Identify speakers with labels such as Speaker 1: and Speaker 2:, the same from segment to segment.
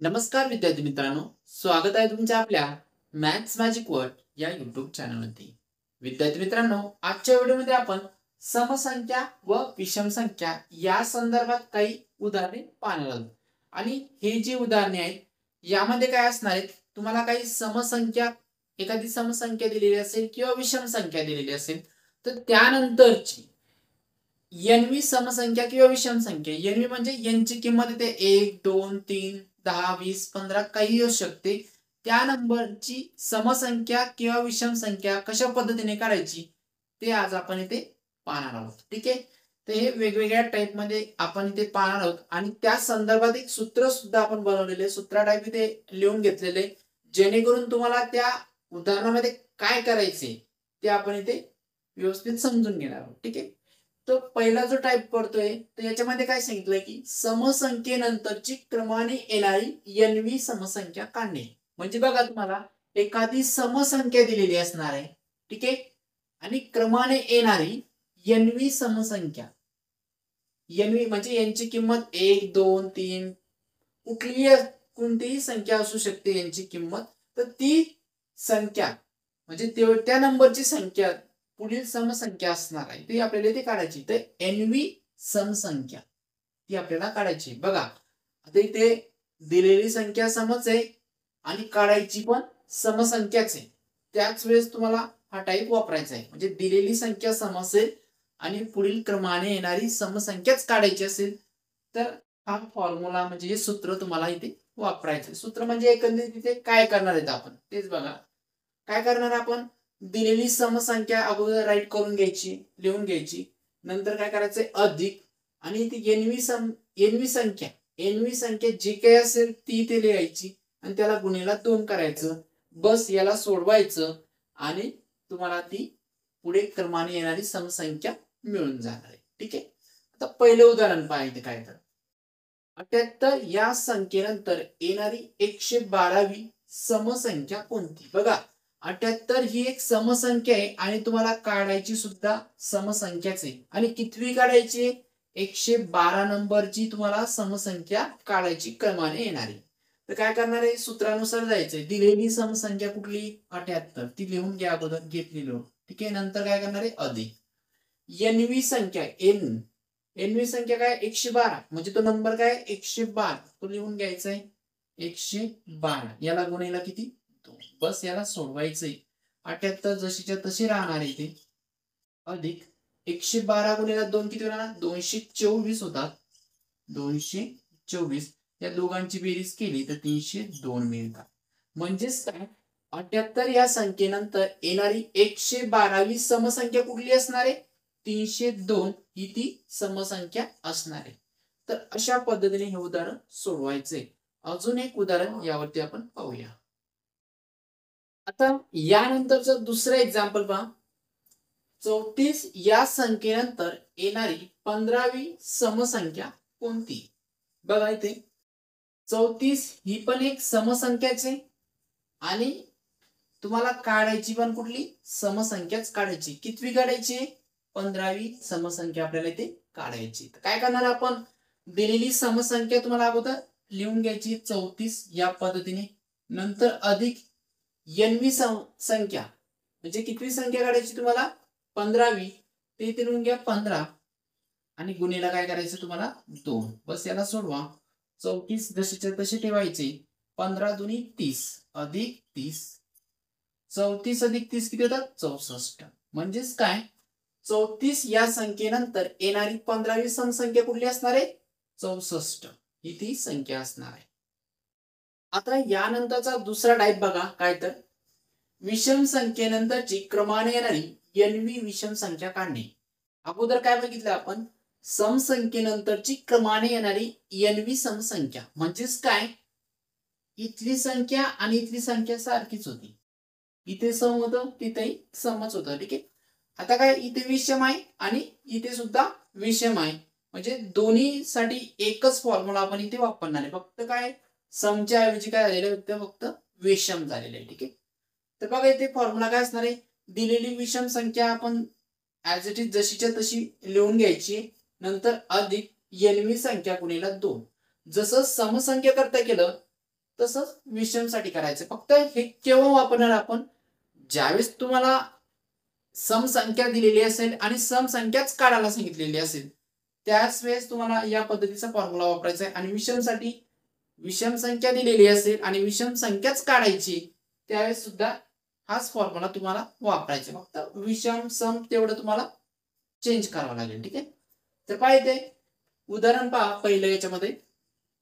Speaker 1: नमस्कार विद्यार्थी मित्रांनो, स्वागत आहे तुमच्या आपल्या मॅथ्स मॅजिक वर्ल्ड या युट्यूब चॅनलमध्ये. विद्यार्थी मित्रांनो, आजच्या व्हिडिओमध्ये आपण समसंख्या व विषम संख्या या संदर्भात काही उदाहरणे पाहणार आहोत. आणि हे जी उदाहरणे आहेत यामध्ये काय असणार आहेत, तुम्हाला काही समसंख्या, एखादी समसंख्या दिलेली असेल किंवा विषम संख्या दिलेली असेल तर त्यानंतरची एनवी समसंख्या किंवा विषम संख्या, एनवी म्हणजे यांची किंमत येते 1 2 3 10 20 15 काही असू शकते. त्या नंबरची समसंख्या किंवा विषम संख्या कशा पद्धतीने काढायची ते आज आपण इथे पाहणार आहोत. ठीक आहे. तर हे वेगवेगळ्या टाइप मध्ये आपण इथे पाहणार आहोत आणि त्या संदर्भात एक सूत्र सुद्धा आपण बनवलेले, सूत्र टाइप इथे लिहून घेतलेले, जेणेकरून तुम्हाला त्या उदाहरणामध्ये काय करायचे ते आपण इथे व्यवस्थित समजून घेणार आहोत. ठीक आहे. तो पहिला जो टाइप पडतोय तर याच्यामध्ये काय सांगितलंय की समसंख्येनंतरची क्रमाने येणारी एनवी समसंख्या काढणे. म्हणजे बघा, तुम्हाला एखादी समसंख्या दिलेली असणार आहे. ठीक आहे. आणि क्रमाने येणारी एनवी समसंख्या, एनवी म्हणजे यांची किंमत 1 2 3 कोणतीही संख्या असू शकते यांची किंमत. तर ती संख्या म्हणजे त्या नंबरची संख्या पुढील समसंख्या असणार आहे ती आपल्याला इथे काढायची. तर एनवी समसंख्या ती आपल्याला काढायची. बघा, आता इथे दिलेली संख्या समच आहे आणि काढायची पण समसंख्याच आहे. त्याच वेळेस तुम्हाला हा टाइप वापरायचा आहे. म्हणजे दिलेली संख्या सम असेल आणि पुढील क्रमाने येणारी समसंख्याच काढायची असेल तर हा फॉर्म्युला म्हणजे हे सूत्र तुम्हाला इथे वापरायचं. सूत्र म्हणजे एकंदरीत इथे काय करणार आहेत आपण तेच बघा. काय करणार आपण, दिलेली समसंख्या अगोदर राईट करून घ्यायची, लिहून घ्यायची. नंतर काय करायचंय, अधिक आणि ती एनवी संख्या जी काही असेल ती इथे लिहायची आणि त्याला गुणिले 2 करायचं. बस याला सोडवायचं आणि तुम्हाला ती पुढे क्रमाने येणारी समसंख्या मिळून जाणार आहे. ठीक आहे. आता पहिलं उदाहरण पाहायचं काय तर 78 या संख्येनंतर येणारी 112वी समसंख्या कोणती. बघा, 78 ही एक समसंख्या आहे आणि तुम्हाला काढायची सुद्धा समसंख्याच आहे. आणि कितवी काढायची, 112 नंबरची तुम्हाला समसंख्या काढायची क्रमाने येणारी. तर काय करणार आहे, सूत्रानुसार जायचंय. दिलेली समसंख्या कुठली, 78 ती लिहून घ्या अगोदर, घेतली लिहून. ठीक आहे. नंतर काय करणार आहे, अधिक एनवी संख्या, एनवी संख्या काय 112 म्हणजे तो नंबर काय 112 तो लिहून घ्यायचा आहे. 112 याला गुणिले किती 2, बस याला सोडवायचंय. 78 जशीच्या तशी राहणार आहे इथे. अधिक 112 गुणिले 2 किती होणार, 224 होतात. 224 या दोघांची बेरीज केली तर 302 मिळतात. म्हणजेच काय, 78 या संख्येनंतर येणारी 112वी समसंख्या कुठली असणार आहे, 302 ही ती समसंख्या असणार आहे. तर अशा पद्धतीने हे उदाहरण सोडवायचे. अजून एक उदाहरण यावरती आपण पाहूया. आता यानंतरचं दुसरं एक्झाम्पल पहा. 34 या संख्येनंतर येणारी 15वी समसंख्या कोणती. बघा, इथे 34 ही पण एक समसंख्याच आहे आणि तुम्हाला काढायची पण कुठली समसंख्याच काढायची. कितवी काढायची, 15वी समसंख्या आपल्याला इथे काढायची. तर काय करणार आपण, दिलेली समसंख्या तुम्हाला अगोदर लिहून घ्यायची 34 या पद्धतीने. नंतर अधिक एनवी संख्या म्हणजे कितवी संख्या काढायची तुम्हाला, 15वी, ते इथे लिहून घ्या 15 आणि गुणिले काय करायचं तुम्हाला 2, बस याला सोडवा. 34 जशीच्या तशी ठेवायचे. 15 दुनी 30 अधिक 30, 34 अधिक 30 किती होतात 64. म्हणजेच काय, 34 या संख्येनंतर येणारी 15वी समसंख्या कुठली असणार आहे, 64 ही ती संख्या असणार आहे. आता यानंतरचा दुसरा टाइप बघा, काय तर विषम संख्येनंतरची क्रमाने येणारी एनवी विषम संख्या काढणे. अगोदर काय बघितलं आपण, समसंख्येनंतरची क्रमाने येणारी एनवी समसंख्या. म्हणजेच काय, इथली संख्या आणि इथली संख्या सारखीच होती. इथे सम होतं तिथेही समच होतं. ठीक आहे. आता काय, इथे विषम आहे आणि इथे सुद्धा विषम आहे. म्हणजे दोन्ही साठी एकच फॉर्म्युला आपण इथे वापरणार आहे. फक्त काय, समच्या ऐवजी काय झालेलं फक्त विषम झालेलं आहे. ठीक आहे. तर बघा, इथे फॉर्म्युला काय असणार आहे, दिलेली विषम संख्या आपण ऍज इट इज जशीच्या तशी लिहून घ्यायची. नंतर अधिक एनवी संख्या गुणिले 2. जसं समसंख्या करता केलं तसंच विषमसाठी करायचं. फक्त हे केव्हा वापरणार आपण, ज्यावेळेस तुम्हाला समसंख्या दिलेली असेल आणि समसंख्याच काढायला सांगितलेली असेल, त्याच वेळेस तुम्हाला या पद्धतीचा फॉर्म्युला वापरायचा आहे. आणि विषमसाठी विषम संख्या दिलेली असेल आणि विषम संख्याच काढायची, त्यावेळेस सुद्धा हाच फॉर्म्युला तुम्हाला वापरायचा. फक्त विषम सम तेवढं तुम्हाला चेंज करावं लागेल. ठीक आहे. तर पाहिजे उदाहरण पहा पहिलं याच्यामध्ये,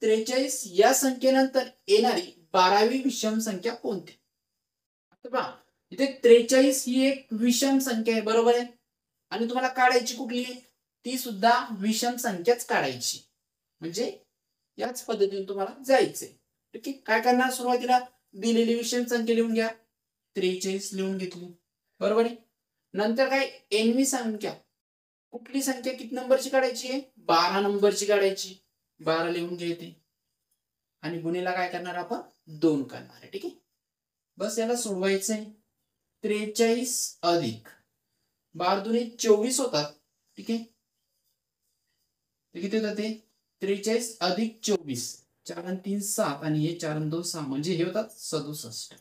Speaker 1: 43 या संख्येनंतर येणारी 12वी विषम संख्या कोणती. आता पहा इथे 43 ही एक विषम संख्या आहे, बरोबर आहे. आणि तुम्हाला काढायची कुठली, ती सुद्धा विषम संख्याच काढायची. म्हणजे याच पद्धतीने तुम्हाला जायचंय. ठीक आहे. काय करणार, सुरुवातीला दिलेली विषम संख्या लिहून घ्या, 43 लिहून घेतली, बरोबर आहे. नंतर काय, एनवी संख्या, कुठली संख्या किती नंबरची काढायची आहे, 12 नंबरची काढायची, 12 लिहून घ्यायची. आणि गुणीला काय करणार आपण, 2 करणार आहे. ठीक आहे. बस याला सोडवायचंय. 43 अधिक 12 दुने 24 होतात. ठीक आहे. किती होतात ते, 43 अधिक 24, 4 आणि 3 7 आणि हे 4 आणि 2 6, म्हणजे हे होतात 67.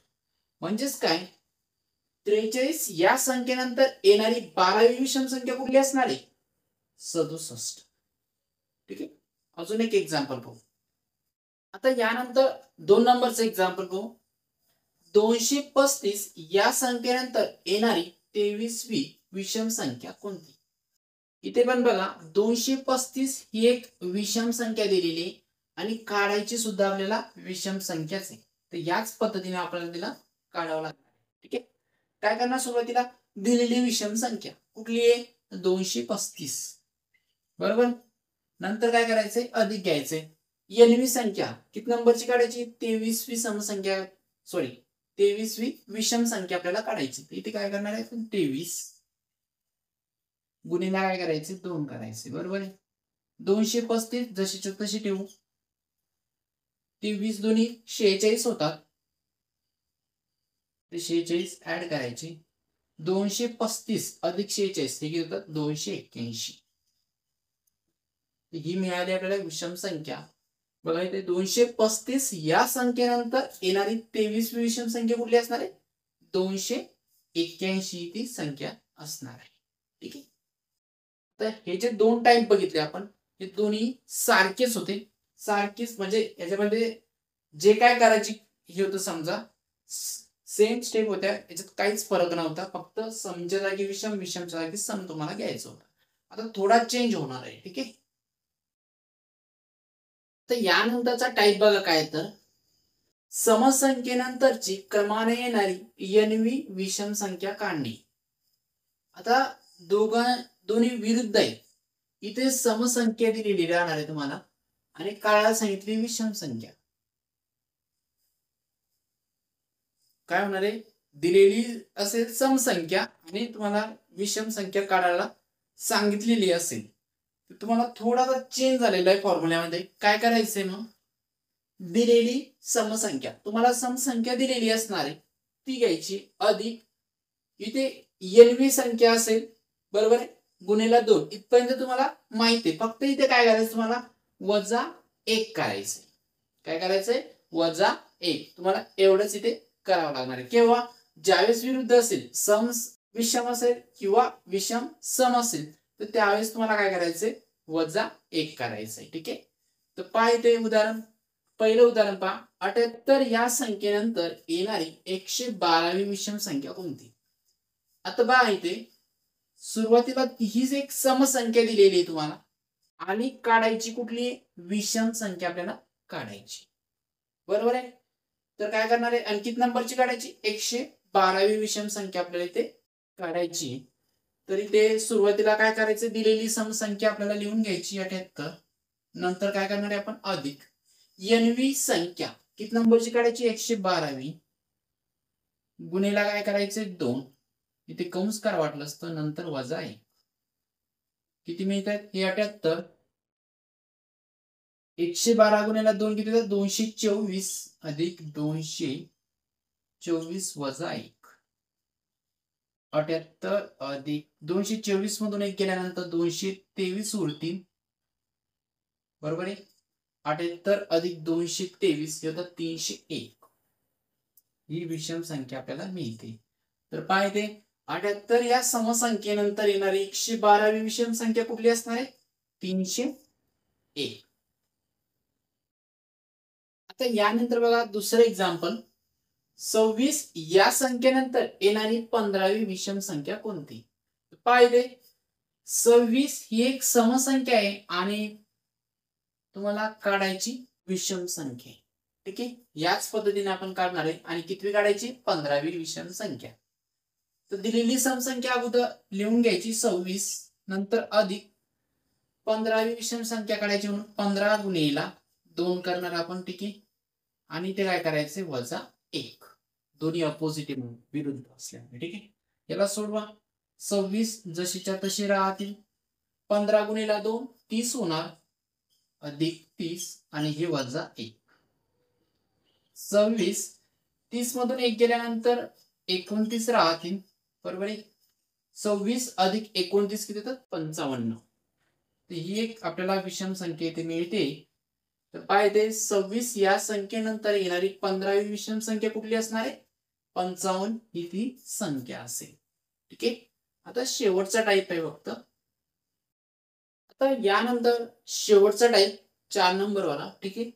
Speaker 1: म्हणजेच काय, 43 या संख्येनंतर येणारी 12वी विषम संख्या कुठली असणार आहे, 67. ठीक आहे. अजून एक एक्झाम्पल पाहू. आता यानंतर 2 नंबरचं एक्झाम्पल पाहू. 235 या संख्येनंतर येणारी 23वी विषम संख्या कोणती. इथे पण बघा 235 ही एक विषम संख्या दिलेली आहे आणि काढायची सुद्धा आपल्याला विषम संख्याच आहे. तर याच पद्धतीने आपल्याला तिला काढावं लागणार. ठीक आहे. काय करणार, सुरुवातीला दिलेली विषम संख्या कुठली आहे, 235, बरोबर. नंतर काय करायचंय, अधिक घ्यायचंय. एनवी संख्या किती नंबरची काढायची, 23वी समसंख्या, सॉरी 23वी विषम संख्या आपल्याला काढायची. इथे काय करणार आहे, 23 गुणीला काय करायचे, 2 करायचे, बरोबर आहे. 235 जशीच्या तशी ठेवू. 23 दोन्ही 46 होतात, ते 46 ऍड करायचे. 235 अधिक 46 हे किती होतात, 281. ही मिळाली आपल्याला विषम संख्या. बघा इथे 235 या संख्येनंतर येणारी 23वी विषम संख्या कुठली असणार आहे, 281 ती संख्या असणार आहे. ठीक आहे. तर हे जे 2 टाइप बघितले आपण, हे दोन्ही सारखेच होते. सारखेच म्हणजे याच्यामध्ये जे काय करायची हे होतं, समजा सेम स्टेप होत्या, याच्यात काहीच फरक नव्हता. फक्त समच्या जागी विषम, विषमच्या जागी सम तुम्हाला घ्यायचं होतं. आता थोडा चेंज होणार आहे. ठीक आहे. तर यानंतरचा टाईप बघा काय, तर समसंख्येनंतरची क्रमाने येणारी एनवी विषम संख्या काढणे. आता दोन्ही विरुद्ध आहे. इथे समसंख्या दिलेली राहणार आहे तुम्हाला आणि काढायला सांगितली विषम संख्या. काय होणार आहे, दिलेली असेल समसंख्या आणि तुम्हाला विषम संख्या काढायला सांगितलेली असेल, तर तुम्हाला थोडासा चेंज झालेला आहे फॉर्म्युल्यामध्ये. काय करायचंय मग, दिलेली समसंख्या, तुम्हाला समसंख्या दिलेली असणार आहे ती घ्यायची, अधिक इथे एनवी संख्या असेल, बरोबर आहे, गुणिला 2 इथपर्यंत तुम्हाला माहिती आहे. फक्त इथे काय करायचं, तुम्हाला -1 करायचंय. काय करायचंय, -1. तुम्हाला एवढंच इथे करावं लागणार आहे. केव्हा, ज्यावेळेस विरुद्ध असेल, सम विषम असेल किंवा विषम सम असेल, तर त्यावेळेस तुम्हाला काय करायचंय, -1 करायचंय. ठीक आहे. तर पहा इथे उदाहरण, पहिलं उदाहरण पहा. 78 या संख्येनंतर येणारी 112वी विषम संख्या कोणती. आता पहा इथे सुरुवातीला हीच एक समसंख्या दिलेली आहे तुम्हाला आणि काढायची कुठली, विषम संख्या आपल्याला काढायची, बरोबर आहे. तर काय करणार आहे, अंकित नंबरची काढायची, 112वी विषम संख्या आपल्याला इथे काढायची. तर इथे सुरुवातीला काय करायचं, दिलेली समसंख्या आपल्याला लिहून घ्यायची 78. नंतर काय करणार आहे आपण, अधिक एनवी संख्या किती नंबरची काढायची, 112वी, गुणीला काय करायचं, 2. इथे कंस करा वाटलं असतं, नंतर -1. किती मिळतात, हे 78. 112 गुणिला 2 किती होतात, 224 अधिक 224 -1. 78 अधिक 224 मधून 1 गेल्यानंतर 223 उरतील, बरोबर आहे. 78 अधिक 223 हे होतं 301. ही विषम संख्या आपल्याला मिळते. तर पाहिजे 78 या समसंख्येनंतर येणारी 112वी विषम संख्या कुठली असणार आहे? 301. आता यानंतर बघा दुसरं एक्झाम्पल, 26 या संख्येनंतर येणारी 15वी विषम संख्या कोणती? पाहिजे 26 ही एक समसंख्या आहे आणि तुम्हाला काढायची विषम संख्या. ठीक आहे, याच पद्धतीने आपण काढणार आहे. आणि कितवी काढायची? 15वी विषम संख्या. तर दिलेली समसंख्या अगोदर लिहून घ्यायची 26, नंतर अधिक 15वी विषम संख्या काढायची म्हणून 15 गुणिले 2 करणार आपण. ठीक आहे, आणि ते काय करायचे? वजा 1. दोन्ही अपोजिट म्हणून विरुद्ध असल्यामुळे. ठीक आहे, याला सोडवा. 26 जशीच्या तशी राहतील. 15 गुणिले 2 30 होणार, अधिक 30 आणि हे वजा 1. 26 30 मधून 1 गेल्यानंतर 29 राहतील. बरोबर आहे. 26 अधिक 29 किती येतात? 55. तर ही एक आपल्याला विषम संख्या इथे मिळते. तर पाहिजे 26 या संख्येनंतर येणारी 15वी विषम संख्या कुठली असणार आहे? 55 ही ती संख्या असेल. ठीक आहे, आता शेवटचा टाईप आहे फक्त. आता यानंतर शेवटचा टाईप 4 नंबर वाला. ठीक आहे,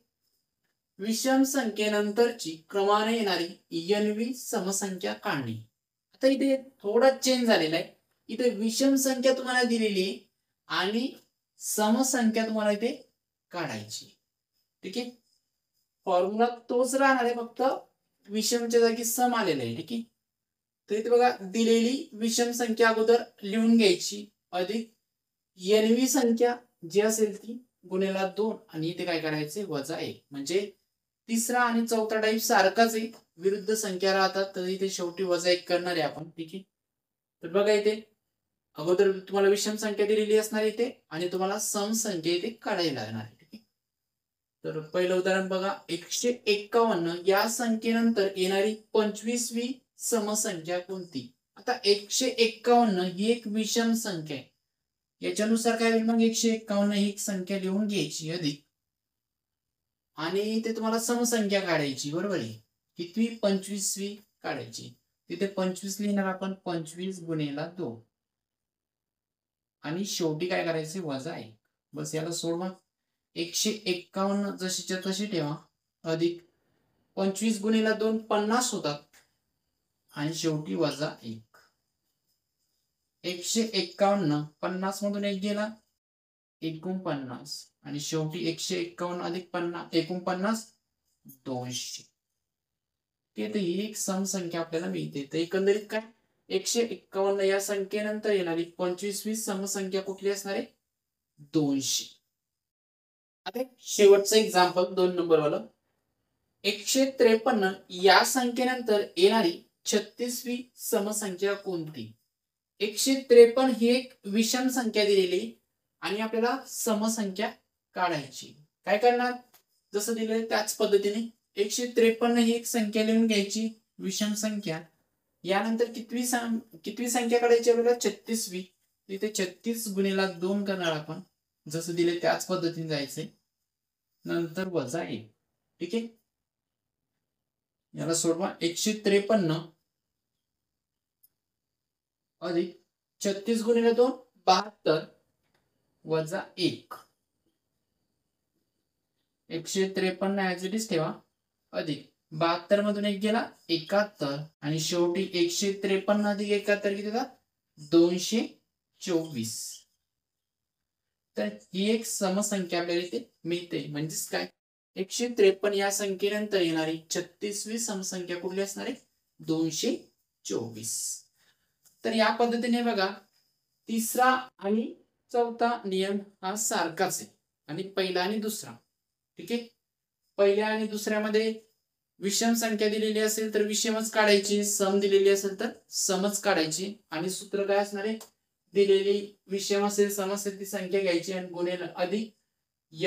Speaker 1: विषम संख्येनंतरची क्रमाने येणारी n-वी समसंख्या काढणे. आता इथे थोडा चेंज झालेला आहे. इथे विषम संख्या तुम्हाला दिलेली आहे आणि समसंख्या तुम्हाला इथे काढायची. ठीक आहे, फॉर्म्युला तोच राहणार आहे, फक्त विषमच्या जागी सम आलेला आहे. ठीक आहे, तर इथे बघा दिलेली विषम संख्या अगोदर लिहून घ्यायची, अधिक n-वी संख्या जी असेल ती गुणिले 2 आणि इथे काय करायचे? वजा 1. म्हणजे तिसरा आणि चौथा टाईप सारखाच आहे, विरुद्ध संख्या राहतात, तर इथे शेवटी वजा 1 करणार आहे आपण. ठीक आहे, तर बघा इथे अगोदर तुम्हाला विषम संख्या दिलेली असणार इथे आणि तुम्हाला सम संख्या इथे काढायला लागणार आहे. ठीक आहे, तर पहिलं उदाहरण बघा, 151 या संख्येनंतर येणारी 25वी समसंख्या कोणती? आता 151 ही एक विषम संख्या आहे. याच्यानुसार काय होईल मग? 151 ही एक संख्या लिहून घ्यायची, अधिक आणि इथे तुम्हाला समसंख्या काढायची. बरोबर आहे, कितवी? 25वी काढायची. तिथे 25 लिहिणार आपण, 25 गुणिले 2 आणि शेवटी काय करायचे? वजा 1. बस याला सोडवा. 151 जशीच्या तशी ठेवा, अधिक 25 गुणिले 2 50 होतात आणि शेवटी वजा 1. 151 50 मधून 1 गेला, 49 आणि शेवटी 151 अधिक 49 200. तर ही एक समसंख्या आपल्याला मिळते. तर एकंदरीत काय, 151 या संख्येनंतर येणारी 25वी समसंख्या कुठली असणार आहे? 200. आता शेवटचं एक्झाम्पल 2 नंबर वाला, 153 या संख्येनंतर येणारी 36वी समसंख्या कोणती? 153 ही एक विषम संख्या दिलेली आणि आपल्याला समसंख्या काढायची. काय करणार? जसं दिलंय त्याच पद्धतीने 153 ही एक संख्या लिहून घ्यायची, विषम संख्या. यानंतर कितवी संख्या काढायची आपल्याला? 36वी. इथे 36 गुणिले 2 करणार आपण, जसं दिले त्याच पद्धतीने जायचंय, नंतर वजा 1. ठीक आहे, याला सोडवा. 153 अधिक 36 गुणिले 2 72 वजा 1. 153 ऍज इट इज ठेवा, अधिक 72 मधून 1 गेला, 71 आणि शेवटी 153 अधिक 71 किती येतात? 224. तर ही एक समसंख्या आपल्याला इथे मिळते. म्हणजेच काय, 153 या संख्येनंतर येणारी 36वी समसंख्या कुठली असणार आहे? 224. तर या पद्धतीने बघा, तिसरा आणि चौथा नियम हा सारखाच आहे आणि पहिला आणि दुसरा. ठीक आहे, पहिल्या आणि दुसऱ्यामध्ये विषम संख्या दिलेली असेल तर विषमच काढायची, सम दिलेली असेल तर समच काढायची आणि सूत्र काय असणार आहे? दिलेली विषम असेल सम असेल ती संख्या घ्यायची आणि गुणिले अधिक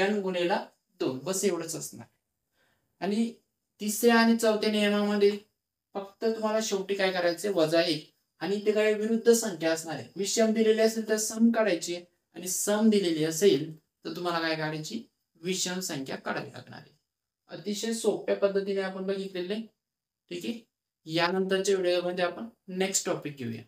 Speaker 1: n गुणिले 2, बस एवढंच असणार. आणि तिसऱ्या आणि चौथ्या नियमामध्ये फक्त तुम्हाला शेवटी काय करायचे? वजा 1. आणि ते काय विरुद्ध संख्या असणार आहे. विषम दिलेली असेल तर सम काढायची आणि सम दिलेली असेल तर तुम्हाला काय काढायची? विषम संख्या काढावी लागणार आहे. अतिशय सोप्या पद्धतीने आपण बघितलेले. ठीक आहे, यानंतरच्या व्हिडिओमध्ये आपण नेक्स्ट टॉपिक घेऊया.